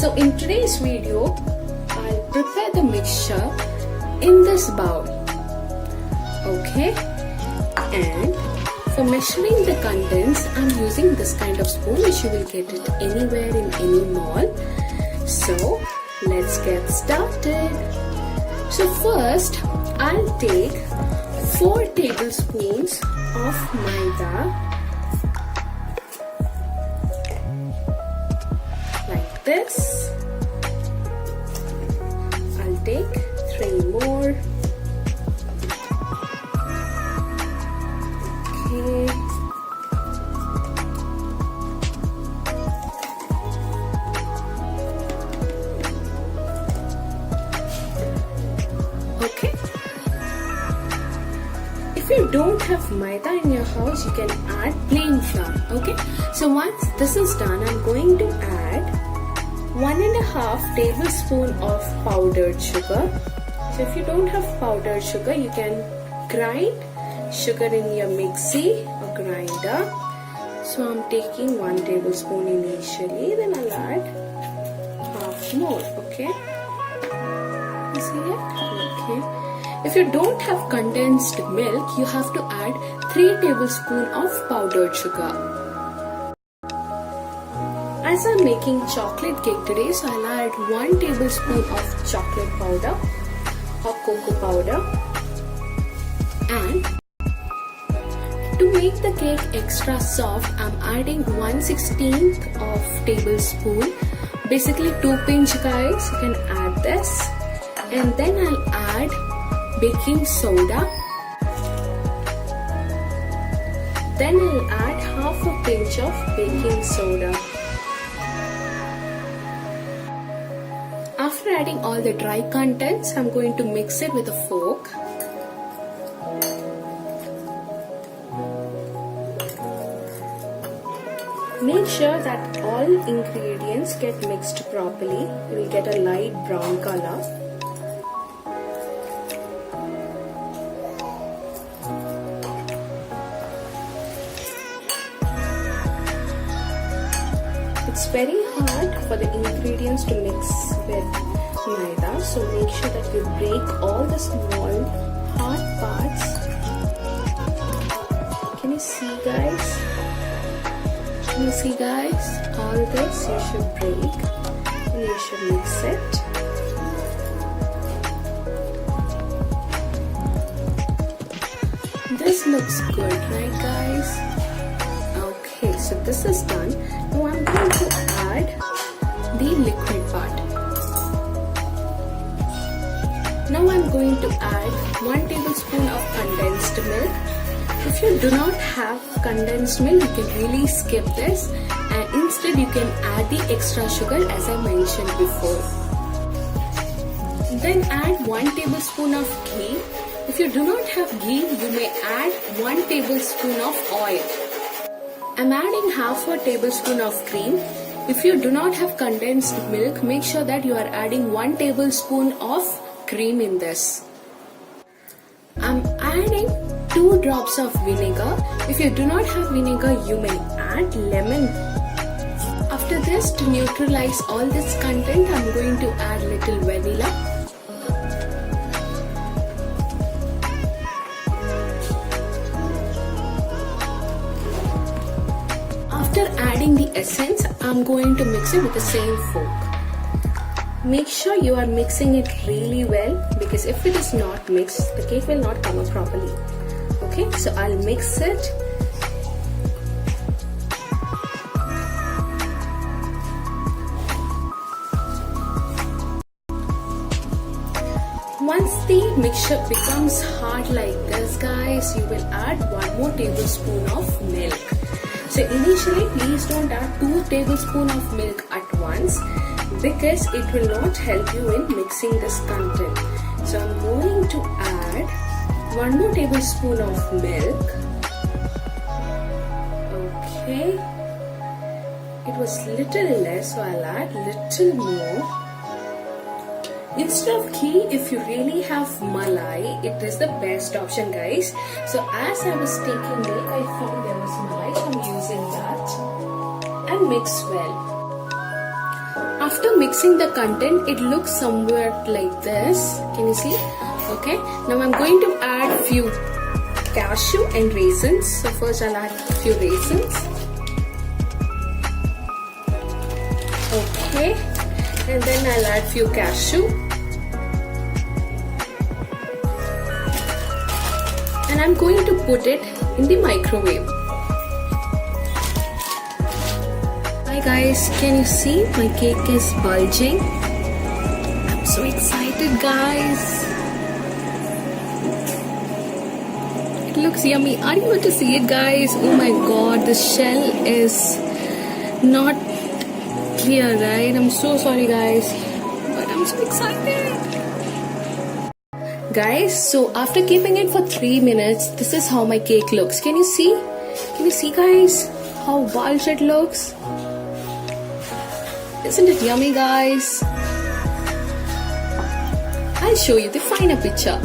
So in today's video, I'll prepare the mixture in this bowl. Okay, and for measuring the contents, I'm using this kind of spoon which you will get it anywhere in any mall. So let's get started. So first, I'll take 4 tablespoons of maida. This I'll take 3 more. Okay, if you don't have maida in your house, you can add plain flour. Okay, so once this is done, I'm going to add 1.5 tablespoon of powdered sugar. So if you don't have powdered sugar, you can grind sugar in your mixie or grinder. So I'm taking 1 tablespoon initially, then I'll add half more. Okay, you see it? Okay. If you don't have condensed milk, you have to add 3 tablespoons of powdered sugar. As I'm making chocolate cake today, so I'll add 1 tablespoon of chocolate powder or cocoa powder. And to make the cake extra soft, I'm adding 1/16 of tablespoon. Basically 2 pinch, guys. You can add this. And then I'll add baking soda. Then I'll add half a pinch of baking soda. After adding all the dry contents, I'm going to mix it with a fork. Make sure that all ingredients get mixed properly. You will get a light brown color. It's very hard for the ingredients to mix with maida, so make sure that you break all the small hard parts. Can you see, guys? Can you see, guys? All this you should break and you should mix it. This looks good, right, guys? Okay, so this is done. Now I'm going to add the liquid part. Now I'm going to add 1 tablespoon of condensed milk. If you do not have condensed milk, you can really skip this, and instead you can add the extra sugar as I mentioned before. Then add 1 tablespoon of ghee. If you do not have ghee, you may add 1 tablespoon of oil. I'm adding half a tablespoon of cream. If you do not have condensed milk, make sure that you are adding 1 tablespoon of cream in this. I'm adding 2 drops of vinegar. If you do not have vinegar, you may add lemon. After this, to neutralize all this content, I'm going to add little vanilla. After adding the essence, I'm going to mix it with the same fork. Make sure you are mixing it really well, because if it is not mixed, the cake will not come out properly. Okay, so I'll mix it. the mixture becomes hard like this, guys, you will add 1 more tablespoon of milk. So initially, please don't add 2 tablespoons of milk at once because it will not help you in mixing this content. So I'm going to add 1 more tablespoon of milk. Okay. It was little less, so I'll add little more. Instead of ghee, if you really have malai, it is the best option, guys. So as I was taking milk, I found there was malai, so I'm using that. And mix well. After mixing the content, it looks somewhat like this. Can you see? Okay. Now I'm going to add few cashew and raisins. So first I'll add few raisins. Okay. And then I'll add few cashew. And I'm going to put it in the microwave. Hi guys, can you see my cake is bulging? I'm so excited, guys. It looks yummy. Are you able to see it, guys? Oh my god, the shell is not clear, right? I'm so sorry, guys, but I'm so excited. Guys, so after keeping it for 3 minutes, this is how my cake looks. Can you see? Can you see, guys, how bulged it looks? Isn't it yummy, guys? I'll show you the finer picture.